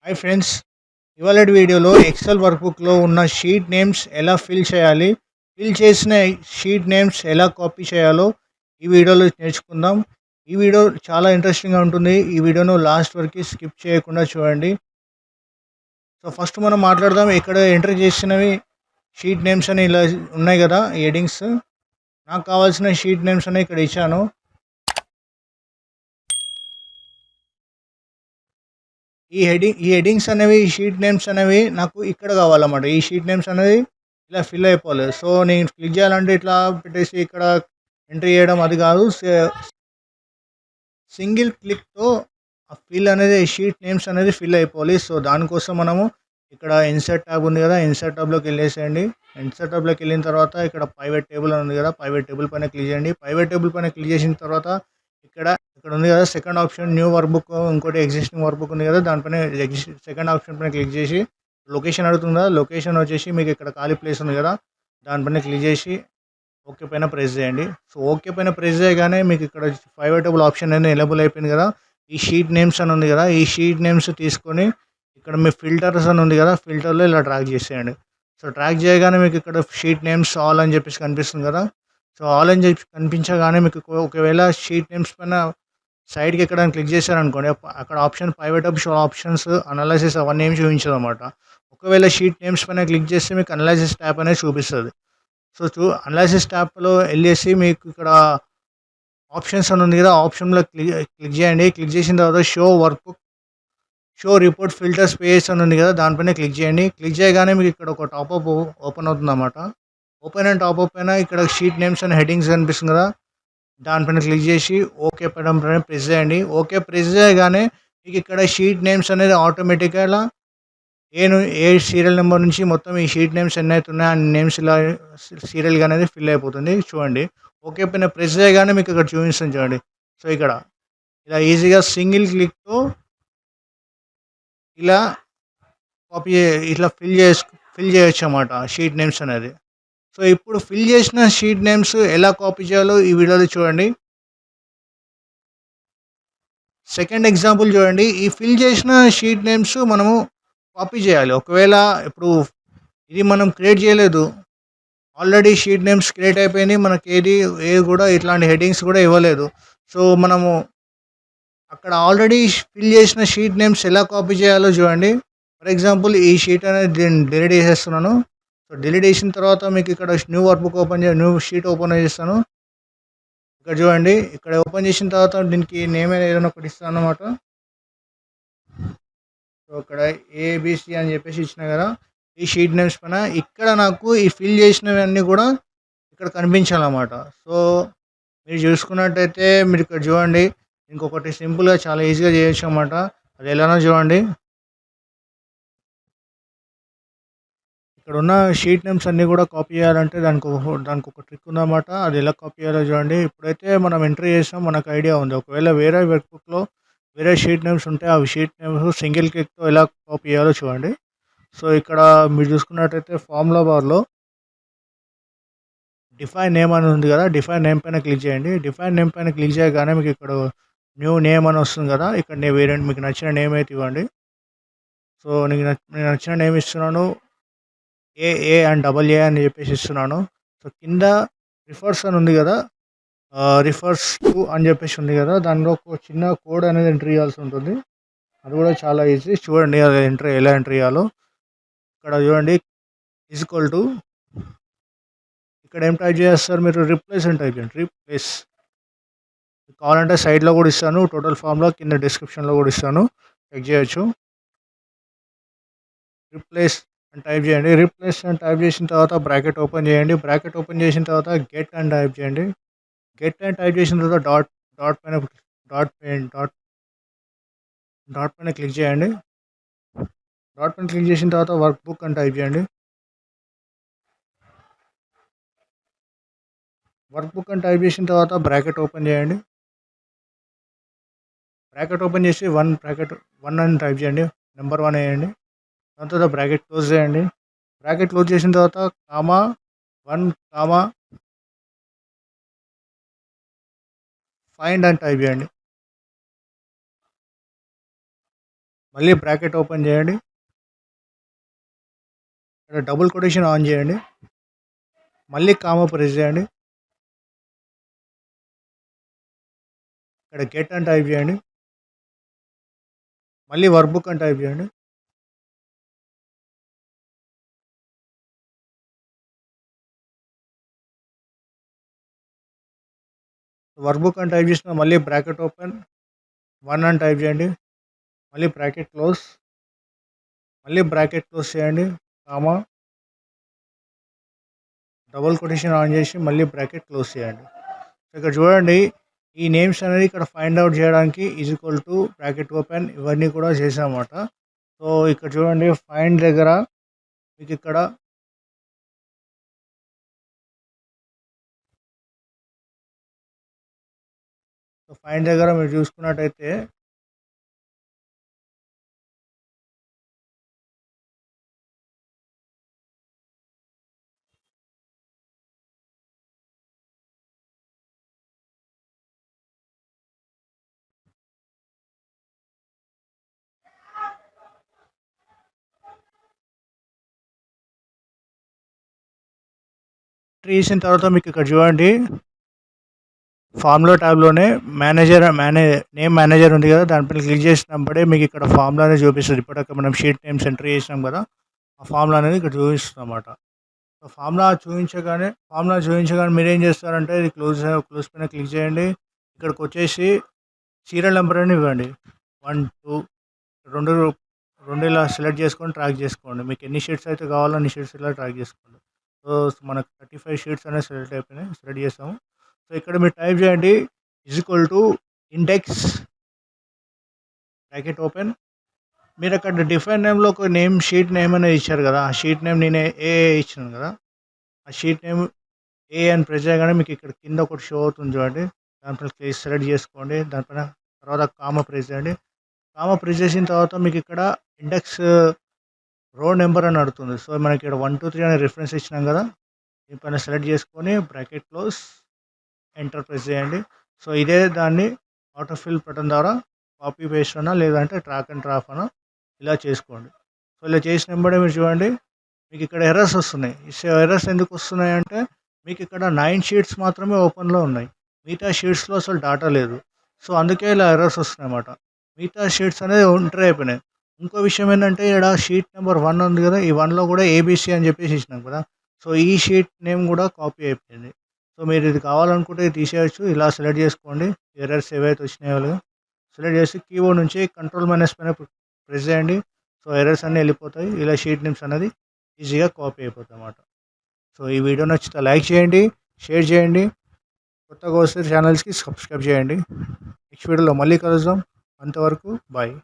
Hi friends, ఇవాళటి వీడియోలో XL వర్క్బుక్లో ఉన్న sheet names ఎలా ఫిల్ చేయాలి, ఫిల్ చేసిన షీట్ నేమ్స్ ఎలా కాపీ చేయాలో ఈ వీడియోలో నేర్చుకుందాం. ఈ వీడియో చాలా ఇంట్రెస్టింగ్గా ఉంటుంది. ఈ వీడియోను లాస్ట్ వరకు స్కిప్ చేయకుండా చూడండి. సో ఫస్ట్ మనం మాట్లాడదాం. ఇక్కడ ఎంటర్ చేసినవి షీట్ నేమ్స్ అని ఇలా ఉన్నాయి కదా, హెడింగ్స్. నాకు కావాల్సిన షీట్ నేమ్స్ అని ఇక్కడ ఇచ్చాను. ఈ హెడింగ్స్ అనేవి, ఈ షీట్ నేమ్స్ అనేవి నాకు ఇక్కడ కావాలన్నమాట. ఈ షీట్ నేమ్స్ అనేవి ఇలా ఫిల్ అయిపోలేదు. సో నేను క్లిక్ చేయాలంటే ఇట్లా పెట్టేసి ఇక్కడ ఎంట్రీ చేయడం అది కాదు. సింగిల్ క్లిక్తో ఆ ఫిల్ అనేది, షీట్ నేమ్స్ అనేది ఫిల్ అయిపోవాలి. సో దానికోసం మనము ఇక్కడ ఇన్సర్ట్ ట్యాబ్ ఉంది కదా, ఇన్సర్ట్ ట్యాబ్లోకి వెళ్ళేసేయండి. ఇన్సర్ట్ ట్యాబ్లోకి వెళ్ళిన తర్వాత ఇక్కడ పైవట్ టేబుల్ అని ఉంది కదా, పైవట్ టేబుల్ పైన క్లిక్ చేయండి. పైవట్ టేబుల్ పైన క్లిక్ చేసిన తర్వాత ఇక్కడ ఉంది కదా సెకండ్ ఆప్షన్, న్యూ వర్క్బుక్. ఇంకోటి ఎగ్జిస్టింగ్ వర్క్బుక్ ఉంది కదా, దానిపైన సెకండ్ ఆప్షన్ పైన క్లిక్ చేసి లొకేషన్ అడుగుతుందా, లొకేషన్ వచ్చేసి మీకు ఇక్కడ ఖాళీ ప్లేస్ ఉంది కదా, దానిపైన క్లిక్ చేసి ఓకే పైన ప్రెస్ చేయండి. సో ఓకే పైన ప్రెస్ చేయగానే మీకు ఇక్కడ పైవటబుల్ ఆప్షన్ అనేది ఎనేబుల్ అయిపోయింది కదా. ఈ షీట్ నేమ్స్ అని ఉంది కదా, ఈ షీట్ నేమ్స్ తీసుకొని ఇక్కడ మీ ఫిల్టర్స్ అని ఉంది కదా, ఫిల్టర్లో ఇలా ట్రాక్ చేసేయండి. సో ట్రాక్ చేయగానే మీకు ఇక్కడ షీట్ నేమ్స్ ఆల్ అని చెప్పేసి కనిపిస్తుంది కదా. సో ఆల్ అని చెప్పి కనిపించగానే మీకు ఒకవేళ షీట్ నేమ్స్ పైన సైడ్కి ఎక్కడ క్లిక్ చేశారనుకోండి, అక్కడ ఆప్షన్ పైవటబుల్ షో ఆప్షన్స్, అనాలసిస్ అవన్నీ ఏమి చూపించదు అనమాట. ఒకవేళ షీట్ నేమ్స్ పైన క్లిక్ చేస్తే మీకు అనాలసిస్ ట్యాబ్ అనేది చూపిస్తుంది. సో అనాలసిస్ ట్యాబ్లో వెళ్ళేసి మీకు ఇక్కడ ఆప్షన్స్ అని ఉంది కదా, ఆప్షన్లో క్లిక్ చేయండి. క్లిక్ చేసిన తర్వాత షో రిపోర్ట్ ఫిల్టర్స్ పేజ్ అని ఉంది కదా, దానిపైన క్లిక్ చేయండి. క్లిక్ చేయగానే మీకు ఇక్కడ ఒక టాప్అప్ ఓపెన్ అవుతుంది అన్నమాట. ఓపెన్ అండ్ టాప్అప్ పైన ఇక్కడ షీట్ నేమ్స్ అండ్ హెడ్డింగ్స్ కనిపిస్తుంది కదా, దానిపైన క్లిక్ చేసి ఓకే పైన ప్రెస్ చేయండి. ఓకే ప్రెస్ చేయగానే మీకు ఇక్కడ షీట్ నేమ్స్ అనేది ఆటోమేటిక్గా ఏ సీరియల్ నెంబర్ నుంచి మొత్తం ఈ షీట్ నేమ్స్ ఎన్ని అవుతున్నాయో ఆ నేమ్స్ ఇలా సీరియల్గా అనేది ఫిల్ అయిపోతుంది. చూడండి, ఓకే పైన ప్రెస్ చేయగానే మీకు ఇక్కడ చూపిస్తుంది చూడండి. సో ఇక్కడ ఇలా ఈజీగా సింగిల్ క్లిక్తో ఇలా కాపీ ఇట్లా ఫిల్ చేయొచ్చు అన్నమాట షీట్ నేమ్స్ అనేది. సో ఇప్పుడు ఫిల్ చేసిన షీట్ నేమ్స్ ఎలా కాపీ చేయాలో ఈ వీడియోలో చూడండి. సెకండ్ ఎగ్జాంపుల్ చూడండి. ఈ ఫిల్ చేసిన షీట్ నేమ్స్ మనము కాపీ చేయాలి. ఒకవేళ ఇప్పుడు ఇది మనం క్రియేట్ చేయలేదు, ఆల్రెడీ షీట్ నేమ్స్ క్రియేట్ అయిపోయినాయి, మనకి ఏది కూడా ఇట్లాంటి హెడ్డింగ్స్ కూడా ఇవ్వలేదు. సో మనము అక్కడ ఆల్రెడీ ఫిల్ చేసిన షీట్ నేమ్స్ ఎలా కాపీ చేయాలో చూడండి. ఫర్ ఎగ్జాంపుల్ ఈ షీట్ అనేది డిలీట్ చేసేస్తున్నాను. సో డిలీట్ చేసిన తర్వాత మీకు ఇక్కడ new workbook new sheet open చేస్తాను. ఇక్కడ చూడండి, ఇక్కడ ఓపెన్ చేసిన తర్వాత దీనికి నేమ్ ఏదైనా ఒకటి ఇస్తాను అన్నమాట. సో ఇక్కడ ఏబిసి అని చెప్పేసి ఇచ్చిన కదా, ఈ షీట్ నేమ్స్ పైన ఇక్కడ నాకు ఈ ఫిల్ చేసినవన్నీ కూడా ఇక్కడ కనిపించాలన్నమాట. సో మీరు చూసుకున్నట్టయితే మీరు ఇక్కడ చూడండి, ఇంకొకటి సింపుల్గా చాలా ఈజీగా చేయొచ్చు అన్నమాట. అది ఎలానో చూడండి. ఇక్కడ ఉన్న షీట్ నేమ్స్ అన్నీ కూడా కాపీ చేయాలంటే దానికి ఒక ట్రిక్ ఉందన్నమాట. అది ఎలా కాపీ చేయాలో చూడండి. ఇప్పుడైతే మనం ఎంట్రీ చేసాం, మనకు ఐడియా ఉంది. ఒకవేళ వేరే వర్క్బుక్లో వేరే షీట్ నేమ్స్ ఉంటే ఆ షీట్ నేమ్స్ సింగిల్ క్లిక్తో ఎలా కాపీ చేయాలో చూడండి. సో ఇక్కడ మీరు చూసుకున్నట్టయితే ఫార్ములా బార్లో డిఫైన్ నేమ్ అని ఉంది కదా, డిఫైన్ నేమ్ పైన క్లిక్ చేయండి. డిఫైన్ నేమ్ పైన క్లిక్ చేయగానే మీకు ఇక్కడ న్యూ నేమ్ అని వస్తుంది కదా, ఇక్కడ వేరే మీకు నచ్చిన నేమ్ అయితే ఇవ్వండి. సో నేను నచ్చిన నేమ్ ఇస్తున్నాను, ఏ అండ్ డబల్ ఏ అని చెప్పేసి ఇస్తున్నాను. సో కింద రిఫర్స్ అని ఉంది కదా, రిఫర్స్ టు అని చెప్పేసి ఉంది కదా, దానిలో ఒక చిన్న కోడ్ అనేది ఎంట్రీ చేయాల్సి ఉంటుంది. అది కూడా చాలా ఈజీ. చూడండి అది ఎలా ఎంట్రీ చేయాలో. ఇక్కడ చూడండి, ఈక్వల్ టు ఇక్కడ ఏం టైప్ చేస్తారు మీరు, రిప్లేస్ అని టైప్ చేయండి. రిప్లేస్ కావాలంటే సైడ్లో కూడా ఇస్తాను, టోటల్ ఫామ్లో కింద డిస్క్రిప్షన్లో కూడా ఇస్తాను, చెక్ చేయొచ్చు. రిప్లేస్ అని టైప్ చేయండి. రిప్లేస్ అని టైప్ చేసిన తర్వాత బ్రాకెట్ ఓపెన్ చేయండి. బ్రాకెట్ ఓపెన్ చేసిన తర్వాత గెట్ అని టైప్ చేయండి. గెట్ అని టైప్ చేసిన తర్వాత డాట్ పైన క్లిక్ చేయండి. డాట్ పైన క్లిక్ చేసిన తర్వాత వర్క్ బుక్ అని టైప్ చేయండి. వర్క్ బుక్ అని టైప్ చేసిన తర్వాత బ్రాకెట్ ఓపెన్ చేయండి. బ్రాకెట్ ఓపెన్ చేసి వన్ అని టైప్ చేయండి, నెంబర్ 1 వేయండి. దాని తర్వాత బ్రాకెట్ క్లోజ్ చేయండి. బ్రాకెట్ క్లోజ్ చేసిన తర్వాత కామా 1 కామా ఫైండ్ అని టైప్ చేయండి. మళ్ళీ బ్రాకెట్ ఓపెన్ చేయండి. ఇక్కడ డబుల్ కొటేషన్ ఆన్ చేయండి. మళ్ళీ కామా ప్రెస్ చేయండి. ఇక్కడ గెట్ అని టైప్ చేయండి. మళ్ళీ వర్క్బుక్ అని టైప్ చేయండి. వర్క్బుక్ అని టైప్ చేసిన మళ్ళీ బ్రాకెట్ ఓపెన్ 1 అని టైప్ చేయండి. మళ్ళీ బ్రాకెట్ క్లోజ్. మళ్ళీ బ్రాకెట్ క్లోజ్ చేయండి. కామా డబుల్ కొటేషన్ ఆన్ చేసి మళ్ళీ బ్రాకెట్ క్లోజ్ చేయండి. ఇక్కడ చూడండి, ఈ నేమ్స్ అనేది ఇక్కడ ఫైండ్ అవుట్ చేయడానికి ఈక్వల్ టు బ్రాకెట్ ఓపెన్ ఇవన్నీ కూడా చేసామన్నమాట. సో ఇక్కడ చూడండి, ఫైండ్ దగ్గర మీకు ఇక్కడ ఫైండ్ దగ్గర మీరు చూసుకున్నట్టయితే ఎంట్రీ చేసిన తర్వాత మీకు ఇక్కడ చూడండి, ఫార్ములా ట్యాబ్లోనే నేమ్ మేనేజర్ ఉంది కదా, దానిపైన క్లిక్ చేసినప్పుడే మీకు ఇక్కడ ఫార్ములా అనేది చూపిస్తుంది. ఇప్పటిదాకా మనం షీట్ నేమ్స్ ఎంట్రీ చేసినాం కదా, ఆ ఫార్ములా అనేది ఇక్కడ చూపిస్తుంది అన్నమాట. సో ఫార్ములా చూపించగానే మీరు ఏం చేస్తారంటే ఇది క్లోజ్ పైన క్లిక్ చేయండి. ఇక్కడికి వచ్చేసి సీరియల్ నెంబర్ అని ఇవ్వండి. 1 2 రెండు రెండు ఇలా సెలెక్ట్ చేసుకొని ట్రాక్ చేసుకోండి. మీకు ఎన్ని షీట్స్ అయితే కావాలో అన్ని షీట్స్ ఇలా ట్రాక్ చేసుకోండి. సో మనకు 35 షీట్స్ అనేవి సెలెక్ట్ చేసాము. సో ఇక్కడ మీరు టైప్ చేయండి equal to index bracket open. మీరు అక్కడ డిఫైన్ నేమ్లో ఒక షీట్ నేమ్ అనేది ఇచ్చారు కదా, ఆ షీట్ నేమ్ నేను ఏ ఇచ్చాను కదా, ఆ షీట్ నేమ్ ఏ అని ప్రెస్ చేయగానే మీకు ఇక్కడ కింద ఒకటి షో అవుతుంది చూడండి. దానిపైన ప్లేస్ సెలెక్ట్ చేసుకోండి. దానిపైన తర్వాత కామా ప్రెస్ చేయండి. కామా ప్రెస్ చేసిన తర్వాత మీకు ఇక్కడ ఇండెక్స్ రో నెంబర్ అని అడుగుతుంది. సో మనకి ఇక్కడ 1 2 3 అనే రిఫరెన్స్ ఇచ్చినాం కదా, దీనిపైన సెలెక్ట్ చేసుకొని బ్రాకెట్ క్లోజ్ ఎంటర్ ప్రెస్ చేయండి. సో ఇదే దాన్ని ఆటో ఫిల్ బటన్ ద్వారా కాపీ పేస్ట్ అన్నా లేదంటే ట్రాక్ అండ్ డ్రాప్ అన్నా ఇలా చేసుకోండి. సో ఇలా చేసిన వెంబడే మీరు చూడండి, మీకు ఇక్కడ ఎర్రర్స్ వస్తున్నాయి. ఎర్రర్స్ ఎందుకు వస్తున్నాయి అంటే మీకు ఇక్కడ 9 షీట్స్ మాత్రమే ఓపెన్లో ఉన్నాయి, మిగతా షీట్స్లో అసలు డాటా లేదు. సో అందుకే ఇలా ఎర్రర్స్ వస్తున్నాయి అన్నమాట. మిగతా షీట్స్ అనేది ఎంటర్ అయిపోయినాయి. ఇంకో విషయం ఏంటంటే ఇక్కడ షీట్ నెంబర్ 1 ఉంది కదా, ఈ 1లో కూడా ఏబీసీ అని చెప్పేసి ఇచ్చినాం కదా, సో ఈ షీట్ నేమ్ కూడా కాపీ అయిపోయింది. సో మీరు ఇది కావాలనుకుంటే తీసేయచ్చు. ఇలా సెలెక్ట్ చేసుకోండి, ఎర్రర్స్ ఏవైతే వచ్చినాయో సెలెక్ట్ చేసి కీబోర్డ్ నుంచి కంట్రోల్- పైన ప్రెస్ చేయండి. సో ఎర్రర్స్ అన్నీ వెళ్ళిపోతాయి. ఇలా షీట్ నేమ్స్ అనేది ఈజీగా కాపీ అయిపోతాయి అన్నమాట. సో ఈ వీడియో నచ్చితే లైక్ చేయండి, షేర్ చేయండి, కొత్తగా వస్తే ఛానల్స్కి సబ్స్క్రైబ్ చేయండి. నెక్స్ట్ వీడియోలో మళ్ళీ కలుద్దాం. అంతవరకు బాయ్.